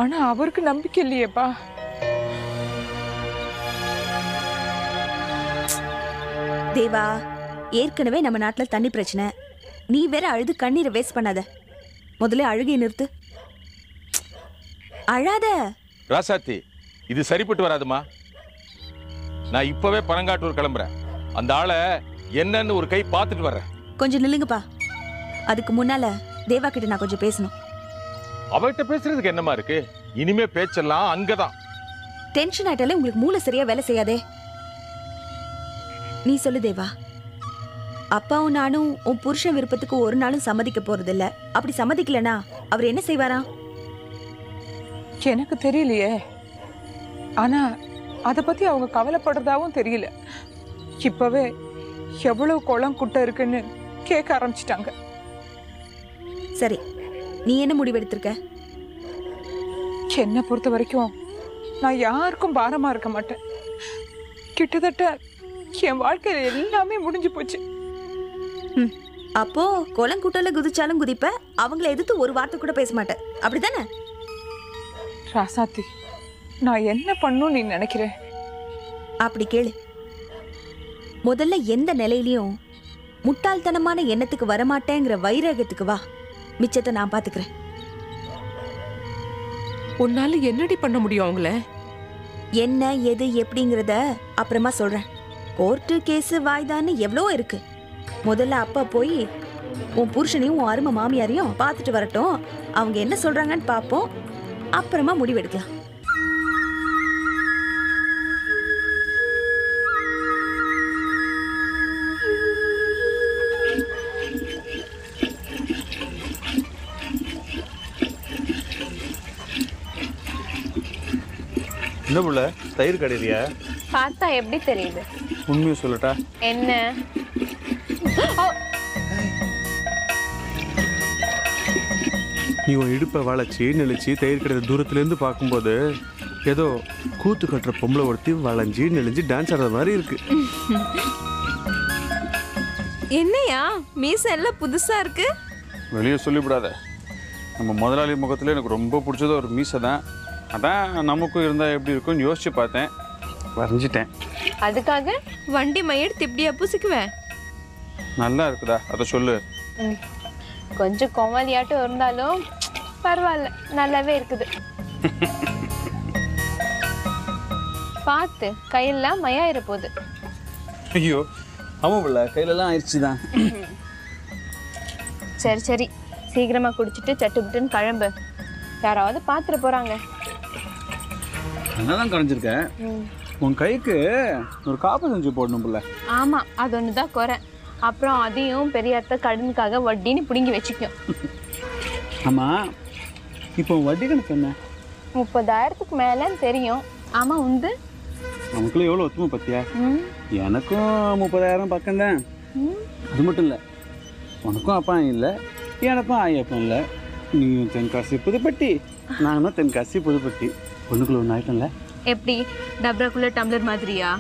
ஆனா அவருக்கு நம்பிக்கை இல்லையேப்பா. தேவா, ஏற்கனவே நம்ம நாட்டுல தண்ணி பிரச்சனை. நீ வேற அழுது கண்ணீரை வேஸ்ட் பண்ணாத. முதல்ல அழுகையை நிறுத்து. அழாத ராசாத்தி, இது சரிப்பட்டு வராதுமா. நான் இப்பவே பனங்காட்டூர் கிளம்புறேன். அந்த ஆளை என்னன்னு ஒரு கை பார்த்துட்டு வர்றேன். கொஞ்சம் நில்லுங்கப்பா. அதுக்கு முன்னால தேவா கிட்ட நான் கொஞ்சம் பேசணும். அவகிட்ட பேசுறதுக்கு என்னமா இருக்கு? இனிமே பேச்செல்லாம் அங்கதான். டென்ஷன் ஆயிட்டாலே உங்களுக்கு மூளை சரியா வேலை செய்யாதே. நீ சொல்லு தேவா, அப்பாவும் நானும் உன் புருஷன் விருப்பத்துக்கு ஒரு நாளும் சம்மதிக்க போறதில்ல. அப்படி சம்மதிக்கலனா அவர் என்ன செய்வாரா? எனக்கு தெரியலையே. ஆனா அத பத்தி அவங்க கவலைப்படுறதாவும் தெரியல. இப்பவே எவ்வளவு குளம் குட்டை இருக்குன்னு கேட்க ஆரம்பிச்சிட்டாங்க. சரி, நீ என்ன முடிவெடுத்திருக்க? என்னை பொறுத்த வரைக்கும் நான் யாருக்கும் பாரமா இருக்க மாட்டேன். கிட்டத்தட்ட என் வாழ்க்கையில எல்லாமே முடிஞ்சு போச்சு. அப்போ குளங்குட்டல குதிச்சாலும் குதிப்ப, அவங்கள எதிர்த்து ஒரு வார்த்தை கூட பேச மாட்டேன், அப்படித்தானே? ராசாத்தி, நான் என்ன பண்ணும் நீ நினைக்கிற? அப்படி கேளு. முதல்ல எந்த நிலையிலையும் முட்டாள்தனமான எண்ணத்துக்கு வரமாட்டேங்கிற வைராகத்துக்கு வா. மிச்சத்தை நான் பாத்துக்கிறேன். உன்னால என்னடி பண்ண முடியும் அவங்கள? என்ன எது எப்படிங்கிறத அப்புறமா சொல்றேன். கோர்ட்டு கேஸு வாய்தான்னு எவ்வளோ இருக்கு. முதல்ல அப்பா போய் உன் புருஷனையும் உன் அருமை மாமியாரையும் பார்த்துட்டு வரட்டும். அவங்க என்ன சொல்றாங்கன்னு பார்ப்போம். அப்புறமா முடிவெடுக்கலாம். என்ன புள்ள தயிர் கடையிறியா? பார்த்தா எப்படி தெரியுது? உண்மையை சொல்லட்டா? என்ன? நீ உன் இடுப்பை வளைச்சி நெளிச்சு தயிர் கடையிற தூரத்துலேருந்து பார்க்கும்போது ஏதோ கூத்து கட்டுற பொம்பளை ஒருத்தி வளைஞ்சி நெளிஞ்சு டான்ஸ் ஆடுற மாதிரி இருக்கு. என்னையா மீசை எல்லாம் புதுசா இருக்கு? வெளியே சொல்லிவிடாத. நம்ம முதலாளி முகத்தில் எனக்கு ரொம்ப பிடிச்சது ஒரு மீசை தான். அதான் நமக்கும் இருந்தால் எப்படி இருக்கும்னு யோசிச்சு பார்த்தேன், வரைஞ்சிட்டேன். அதுக்காக வண்டி மையெடுத்து இப்படியா பூசிக்குவேன்? நல்லா இருக்குதா? அதை சொல்லு. கொஞ்சம் கோமாளியாட்டம் இருந்தாலும் பரவாயில்ல, நல்லாவே இருக்குது. பார்த்து கையெல்லாம் மயாயிர போகுது. ஐயோ ஆமாம் பிள்ளை, கையிலலாம் ஆயிடுச்சு தான். சரி சரி, சீக்கிரமா குடிச்சிட்டு சட்டுப்புட்டுன்னு கிளம்பு. யாராவது பார்த்துட்டு போறாங்க. என்னதான் கரைஞ்சிருக்கேன். உன் கைக்கு ஒரு காப்பு செஞ்சு போடணும் பிள்ளை. ஆமா, அது ஒண்ணுதான் குறை. அப்புறம் அதையும் பெரிய அத்தை கடனுக்காக வட்டின்னு பிடுங்கி வச்சுக்கும். ஆமா, இப்போ வட்டி கணக்கு என்ன? 30,000க்கு மேலன்னு தெரியும். ஆமா, உண்டு நமக்குள்ள எவ்வளோ ஒத்துமை பத்தியா? எனக்கும் 30,000 பக்கம்தான். அது மட்டும் இல்லை, உனக்கும் அப்பா இல்லை, எனக்கும் ஆயப்பம் இல்லை. நீயும் தென்காசி புதுப்பட்டி, நானும் தென்காசி புதுப்பட்டி. ஒன்றுக்குள்ள ஒன்று ஆயிட்டோம்ல. எப்படி டப்ராக்குள்ள டம்ளர் மாதிரியா?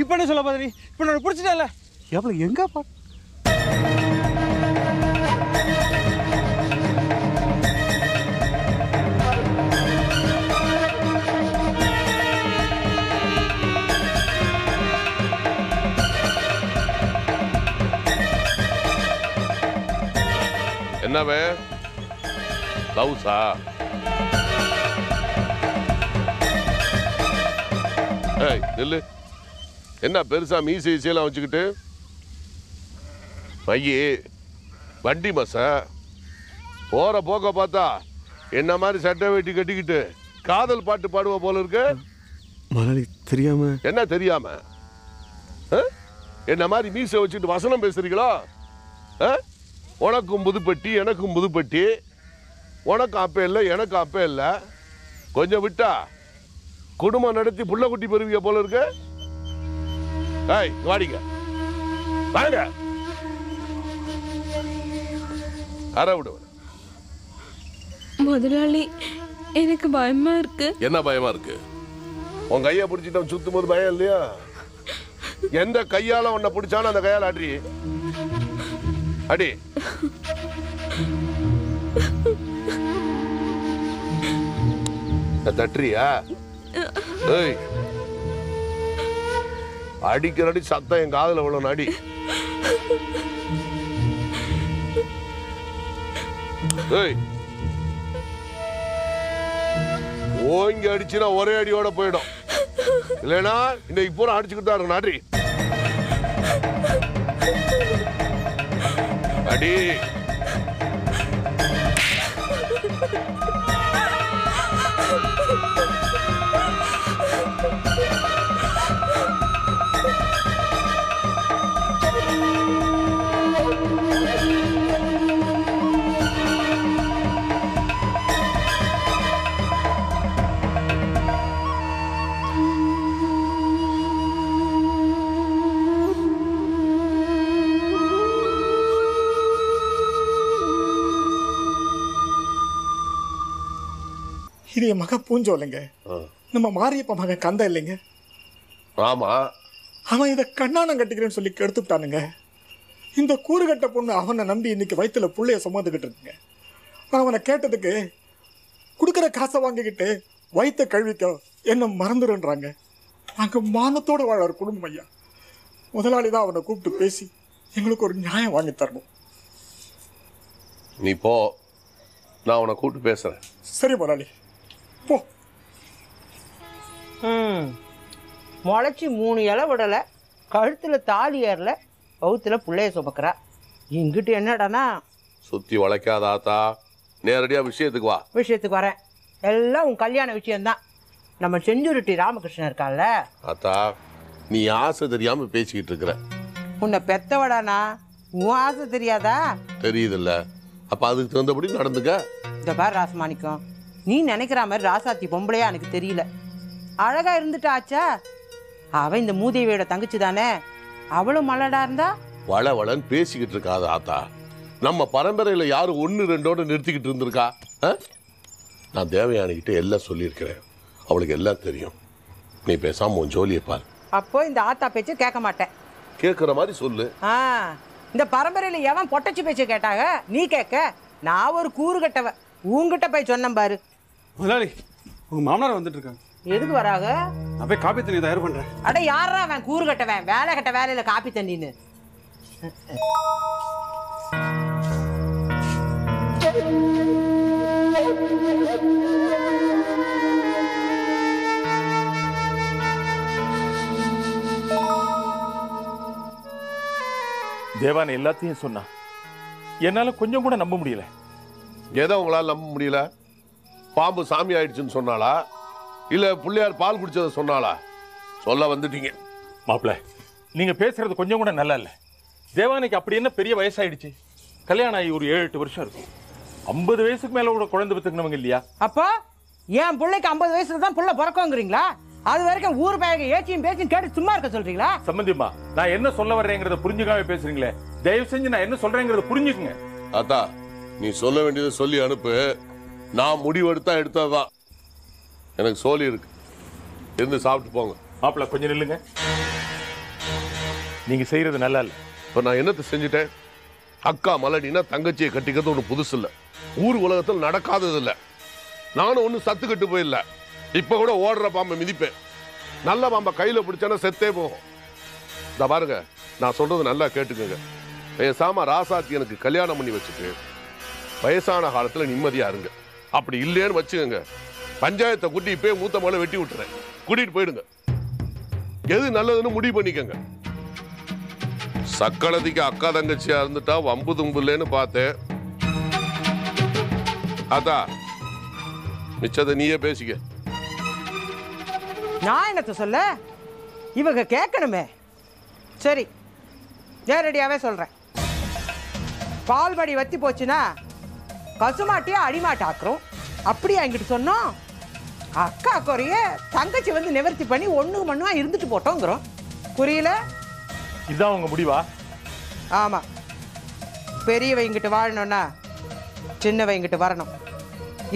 இப்ப என்ன சொல்ல பாரு? இப்ப நான் புடிச்சிட்டேன்ல, எவ்வளவு எங்க பா? என்னவே லவ்ஸா? ஏய் நில்லு. என்ன பெருசா மீசை ஈஸியெல்லாம் வச்சுக்கிட்டு? பையே வண்டி மச போற போக்க பார்த்தா என்ன மாதிரி சட்டை வெட்டி கட்டிக்கிட்டு காதல் பாட்டு பாடுவ போல இருக்கு. மலரி தெரியாம. என்ன தெரியாம? என்ன மாதிரி மீசை வச்சுட்டு வசனம் பேசுறீங்களா? உனக்கும் புதுப்பட்டி எனக்கும் புதுப்பட்டி, உனக்கும் அப்ப இல்லை எனக்கும் அப்ப இல்லை. கொஞ்சம் விட்டா குடும்பம் நடத்தி புள்ள குட்டி பெறுவீங்க போல இருக்கு. ஏய் வாடிங்க, வாங்க. அற விடுவேன். முதலாளி, எனக்கு பயமா இருக்கு. என்ன பயமா இருக்கு? உன் கையை பிடிச்சிட்டு சுத்தும் போது பயம் இல்லையா? எந்த கையால உன்னை பிடிச்சாலும் அந்த கையால அடி அடி. தட்டுறியா? ஏய், அடிக்கிற அடி சத்தம் என் காதுல விழணும். அடி. ஏய், ஓங்கி அடிச்சுனா ஒரே அடியோட போயிடும். இல்லைன்னா இன்னைக்கு பூரா அடிச்சுக்கிட்டு தான் இருக்கணும். அடி அடி. இது என் மகன் பூஞ்சோலைங்க. நம்ம மாரியப்ப மகன் கந்த இல்லைங்க. ஆமா, அவன் இதை கண்ணானம் கட்டிக்கிறேன்னு சொல்லி கெடுத்துட்டானுங்க. இந்த கூறுகட்ட பொண்ணு அவனை நம்பி இன்னைக்கு வயிற்றுல புள்ளைய சுமந்துக்கிட்டு இருக்குங்க. அவனை கேட்டதுக்கு கொடுக்குற காசை வாங்கிக்கிட்டு வயிற்ற கழுவிக்க என்ன மறந்துடுன்றாங்க. நாங்கள் மானத்தோட வாழற குடும்பம் ஐயா. முதலாளி தான் அவனை கூப்பிட்டு பேசி எங்களுக்கு ஒரு நியாயம் வாங்கி தரணும். நீ போ, நான் அவனை கூப்பிட்டு பேசுறேன். சரி முதலாளி, போ. முளைச்சி 3 இலை விடலை, கழுத்தில் தாலி ஏறல, பௌத்தில் பிள்ளைய சுமக்கிறா. இங்கிட்டு என்னடானா சுற்றி வளைக்காத ஆத்தா, நேரடியாக விஷயத்துக்கு வா. விஷயத்துக்கு வரேன். எல்லாம் உன் கல்யாண விஷயம்தான். நம்ம செஞ்சுருட்டி ராமகிருஷ்ணன் இருக்கான்ல ஆத்தா, நீ ஆசை தெரியாமல் பேசிக்கிட்டு இருக்கிற. உன்னை பெத்தவடானா உன் ஆசை தெரியாதா? தெரியுதில்ல, அப்போ அதுக்கு தகுந்தபடி நடந்துக்க. இந்த பார் ராசமாணிக்கம், நீ நினைக்கிற மாதிரி ராசாத்தி பொம்பளையா எனக்கு தெரியல. அழகா இருந்துட்டாச்சா? அவன் இந்த மூதேவியோட தங்கச்சி தானே, அவளும் மலடா இருந்தா. வள வளன்னு பேசிக்கிட்டு இருக்காத ஆத்தா. நம்ம பரம்பரையில் யாரும் 1 2 நிறுத்திக்கிட்டு இருந்திருக்கா? நான் தேவயானிக்கிட்ட எல்லாம் சொல்லியிருக்கிறேன், அவளுக்கு எல்லாம் தெரியும். நீ பேசாம உன் ஜோலியை பார். அப்போ இந்த ஆத்தா பேச்சு கேட்க மாட்டேன். கேட்குற மாதிரி சொல்லு. இந்த பரம்பரையில் எவன் பொட்டச்சி பேச்சு கேட்டாங்க நீ கேட்க? நான் ஒரு கூறு கட்டவ, உங்ககிட்ட போய் சொன்னேன் பாரு. முதலாளி, உங்க மாமனார் வந்துட்டு இருக்காங்க. எதுக்கு வராங்க? நான் போய் காப்பி தண்ணி தயார் பண்றேன். அட யாரா அவன் கூறு கட்டவன், வேலை கட்ட வேலையில காப்பி தண்ணின்னு. தேவான் எல்லாத்தையும் சொன்னா, என்னால கொஞ்சம் கூட நம்ப முடியல. ஏதோ உங்களால் நம்ப முடியல? பாம்பு சாமி ஆயிடுச்சுன்னு சொன்னாளா, இல்ல பிள்ளையார் பால் குடிச்சதை சொன்னாளா? சொல்ல வந்துட்டீங்க. மாப்பிள்ள, நீங்க பேசுறது கொஞ்சம் கூட நல்லா இல்ல. தேவானிக்கு அப்படி என்ன பெரிய வயசாயிடுச்சு? கல்யாணம் ஆகி ஒரு 7 8 வருஷம் இருக்கும். 50 வயசுக்கு மேல கூட குழந்தை பெற்றுக்கணுங்க இல்லையா? அப்போ என் பிள்ளைக்கு 50 வயசுல தான் புள்ள பிறக்குங்கிறீங்களா? அது வரைக்கும் ஊர் பையங்க ஏச்சியும் பேச்சும் கேட்டு சும்மா இருக்க சொல்றீங்களா? சம்பந்தியம்மா, நான் என்ன சொல்ல வர்றேங்கிறத புரிஞ்சுக்காம பேசுறீங்களே. தயவு செஞ்சு நான் என்ன சொல்றேங்கிறத புரிஞ்சுக்குங்க. அத்தா, நீ சொல்ல வேண்டியதை சொல்லி அனுப்பு. நான் முடிவெடுத்தா எடுத்ததுதான். எனக்கு சோலி இருக்கு, இருந்து சாப்பிட்டு போங்க. மாப்பிள்ள கொஞ்சம் நில்லுங்க. நீங்க செய்யறது நல்லா இல்ல. இப்ப நான் என்னத்தை செஞ்சுட்டேன்? அக்கா மலடினா தங்கச்சியை கட்டிக்கிறது ஒண்ணு புதுசு இல்ல, ஊர் உலகத்தில் நடக்காதது இல்ல. நானும் ஒண்ணு சத்து கட்டு போயில்ல. இப்ப கூட ஓடுற பாம்பை மிதிப்பேன். நல்ல பாம்பை கையில பிடிச்சானா செத்தே போகும். இந்த பாருங்க, நான் சொல்றது நல்லா கேட்டுக்கோங்க. பேசாம ராசாத்தி எனக்கு கல்யாணம் பண்ணி வச்சுட்டு வயசான காலத்துல நிம்மதியா இருங்க. அப்படி இல்லையேன்னு வச்சுக்கோங்க, பஞ்சாயத்தை கூட்டி இப்பயே மூத்த மலை வெட்டி விட்டுறேன். கூட்டிட்டு போயிடுங்க. எது நல்லதுன்னு முடிவு பண்ணிக்கங்க. சக்களதிக்கு அக்கா தங்கச்சியா இருந்துட்டா வம்பு தும்புலேன்னு பார்த்தேன். அதா மிச்சத்தை நீயே பேசிக்க. நான் என்னத்த சொல்ல, இவங்க கேட்கணுமே. சரி, நேரடியாவே சொல்றேன். பால்படி வத்தி போச்சுன்னா கசுமாட்டியா அடிமாட்டாக்குறோம். அப்படியா என்கிட்ட சொன்னோம்? அக்கா குறைய தங்கச்சி வந்து நிவர்த்தி பண்ணி ஒண்ணுக்கு மண்ணுவா இருந்துட்டு போட்டோங்கிறோம். புரியல? இதுதான் உங்க முடிவா? ஆமா, பெரியவங்கிட்ட வாழணும்னா சின்னவங்கிட்ட வரணும்.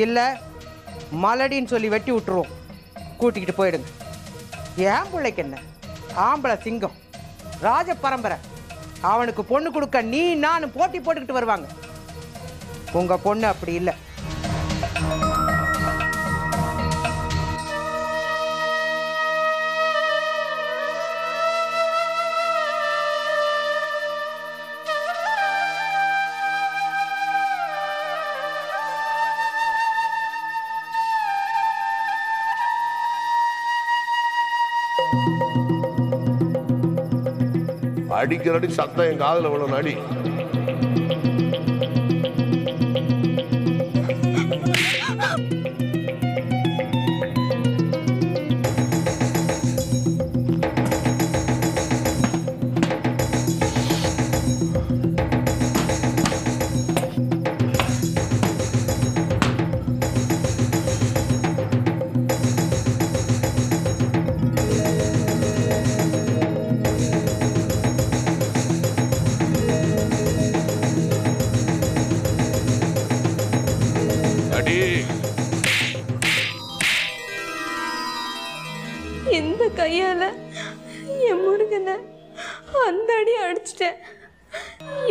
இல்ல மலடின்னு சொல்லி வெட்டி விட்டுருவோம். கூட்டிக்கிட்டு போயிடுங்க. ஏன் பிள்ளைக்கு என்ன, ஆம்பளை சிங்கம், ராஜ பரம்பரை. அவனுக்கு பொண்ணு கொடுக்க நீ நானும் போட்டி போட்டுக்கிட்டு வருவாங்க. உங்க பொண்ணு அப்படி இல்லை. அடிக்கிறடி சத்தம் என் காதுல விழும். அடி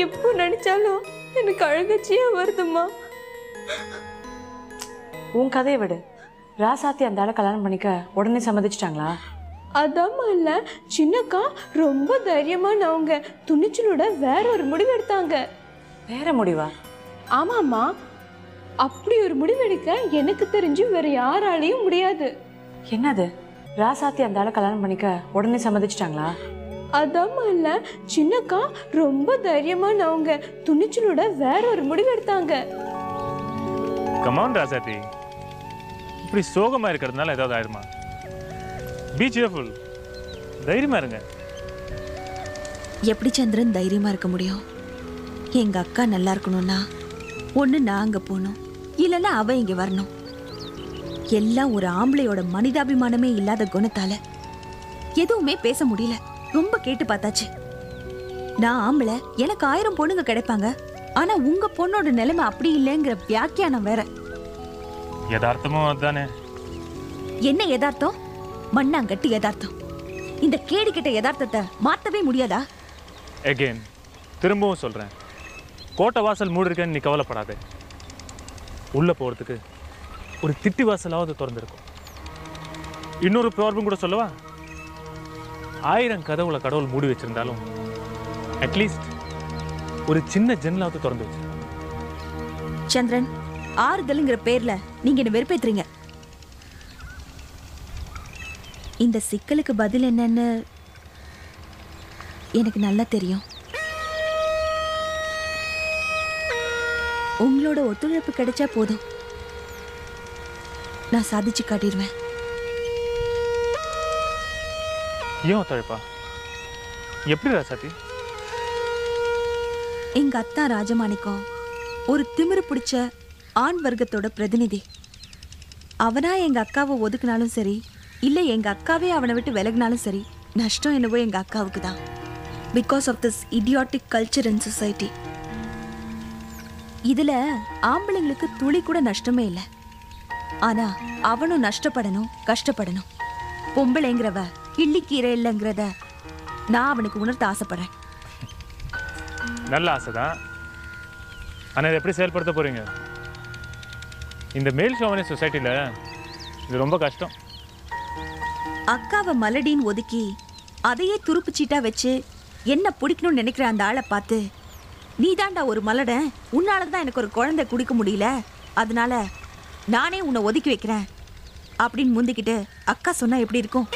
எப்போ நினைச்சாலும் எனக்கு அழுகச்சியா வருதுமா. உன் கதையை விடு. ராசாத்தி அந்த ஆளை கல்யாணம் பண்ணிக்க உடனே சம்மதிச்சிட்டாங்களா? அதாம்மா இல்லை, சின்னக்கா ரொம்ப தைரியமானவங்க. துணிச்சலோட வேற ஒரு முடிவு எடுத்தாங்க. வேற முடிவா? ஆமாம்மா, அப்படி ஒரு முடிவு எடுக்க எனக்கு தெரிஞ்சு வேற யாராலையும் முடியாது. என்னது? ராசாத்தி அந்த ஆளை கல்யாணம் பண்ணிக்க உடனே சம்மதிச்சிட்டாங்களா? அதாம்மா இல்லை, சின்னக்கா ரொம்ப தைரியமானவங்க. துணிச்சலோட வேற ஒரு முடிவு எடுத்தாங்க. கமான் ராசாத்தி, இப்படி சோகமா இருக்கிறதுனால ஏதாவது ஆயிடுமா? பி சியர்ஃபுல், தைரியமா இருங்க. எப்படி சந்திரன் தைரியமா இருக்க முடியும்? எங்க அக்கா நல்லா இருக்கணும்னா ஒண்ணு நான் அங்க போகணும், இல்லைன்னா அவ இங்க வரணும். எல்லாம் ஒரு ஆம்பளையோட மனிதாபிமானமே இல்லாத குணத்தால எதுவுமே பேச முடியல. ரொம்ப கேட்டு பார்த்தாச்சு. நான் ஆம்பளை, எனக்கு 1000 பொண்ணுங்க கிடைப்பாங்க. ஆனா உங்க பொண்ணோட நிலைமை அப்படி இல்லைங்கிற வியாக்கியானம் வேற. யதார்த்தமும் அதுதானே. என்ன யதார்த்தம்? மண்ணாங்கட்டி யதார்த்தம். இந்த கேடு கிட்ட யதார்த்தத்தை மாத்தவே முடியாதா? அகெயின் திரும்பவும் சொல்றேன், கோட்டை வாசல் மூடி இருக்கேன்னு நீ கவலைப்படாதே. உள்ள போறதுக்கு ஒரு திட்டி வாசலாவது திறந்திருக்கும். இன்னொரு ப்ராப்ளம் கூட சொல்லவா? 1000 கதவுல கடவுள் மூடி வச்சிருந்தாலும் அட்லீஸ்ட் ஒரு சின்ன ஜன்னலாவது திறந்து வச்சு. சந்திரன், ஆறுதல்ங்கிற பேர்ல நீங்க என்ன வெறுப்பேத்துறீங்க. இந்த சிக்கலுக்கு பதில் என்னன்னு எனக்கு நல்லா தெரியும். உங்களோட ஒத்துழைப்பு கிடைச்சா போதும், நான் சாதிச்சு காட்டிடுவேன். ஏன் ஒத்துழைப்பா? எப்படி ராசாத்தி? எங்க அத்தா ராஜமாணிக்கம் ஒரு திமிரு பிடிச்ச ஆண் வர்க்கத்தோட பிரதிநிதி. அவனா எங்க அக்காவை ஒதுக்குனாலும் சரி, இல்லை எங்க அக்காவே அவனை விட்டு விலகினாலும் சரி, நஷ்டம் என்னவோ எங்க அக்காவுக்கு தான். Because of this idiotic culture in society. இதுல ஆம்பளைங்களுக்கு துளி கூட நஷ்டமே இல்லை. ஆனா அவனும் நஷ்டப்படணும், கஷ்டப்படணும். பொம்பளைங்கிறவ கிள்ளிக்கீரை இல்லைங்கிறத நான் அவனுக்கு உணர்த்த ஆசைப்படுறேன். நல்ல ஆசைதான். ஆனால் இதை எப்படி செயல்படுத்த போறீங்க? இந்த மேல் ஷோவனிஸ்ட் சொசைட்டியில் இது ரொம்ப கஷ்டம். அக்காவை மலடின்னு ஒதுக்கி அதையே துருப்பு சீட்டா வச்சு என்ன பிடிக்கணும்னு நினைக்கிற அந்த ஆளை பார்த்து, நீ தாண்டா ஒரு மலடன், உன்னால தான் எனக்கு ஒரு குழந்தை குடிக்க முடியல, அதனால நானே உன்னை ஒதுக்கி வைக்கிறேன் அப்படின்னு முந்திக்கிட்டு அக்கா சொன்னா எப்படி இருக்கும்?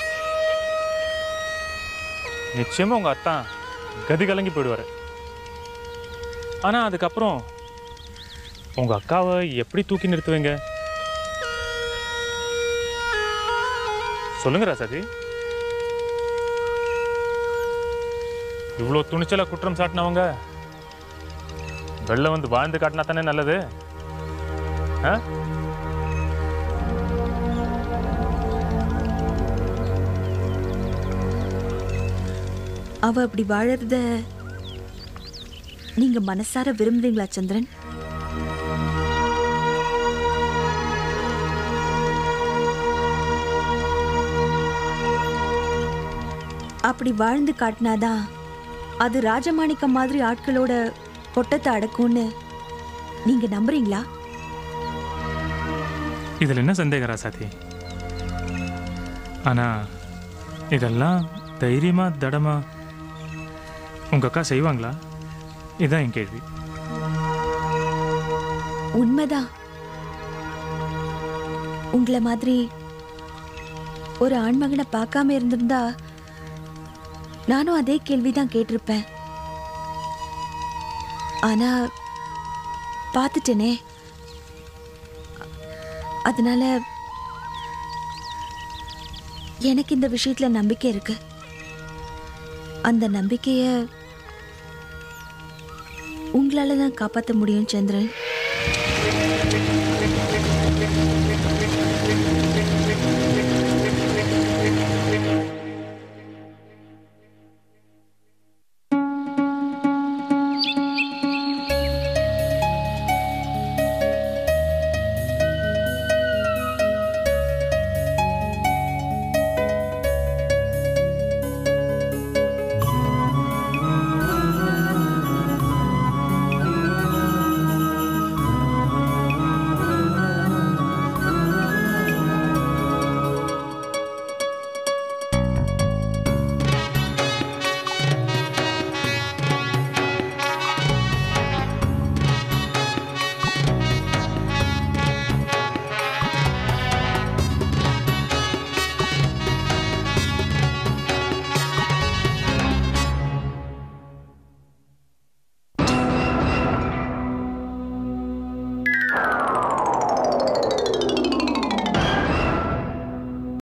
நிச்சயமா உங்க அத்தான் கதி கலங்கி போயிடுவாரு. ஆனா அதுக்கப்புறம் உங்க அக்காவை எப்படி தூக்கி நிறுத்துவீங்க? சொல்லுங்க ராசாதி. இவ்வளோ துணிச்சலா குற்றம் சாட்டினவங்க வெளில வந்து வாழ்ந்து காட்டினா தானே நல்லது. அவ அப்படி வாழறத நீங்க மனசார விரும்புறீங்களா சந்திரன்? அப்படி வாழ்ந்து காட்டினாதான் அது ராஜமாணிக்கம் மாதிரி ஆட்களோட கொட்டத்தை அடக்கும்னு நீங்க நம்புறீங்களா? இதுல என்ன சந்தேகம் ராசாதி? ஆனா இதெல்லாம் தைரியமா தடமா உங்க அக்கா செய்வாங்களா? இதுதான் என் கேள்வி. உண்மைதான். உங்களை மாதிரி ஒரு ஆண்மகனை பார்க்காம இருந்திருந்தா நானும் அதே கேள்விதான் கேட்டிருப்பேன். ஆனா பார்த்துட்டேனே, அதனால எனக்கு இந்த விஷயத்துல நம்பிக்கை இருக்கு. அந்த நம்பிக்கைய உங்களால தான் காப்பாற்ற முடியும் சந்திரன்.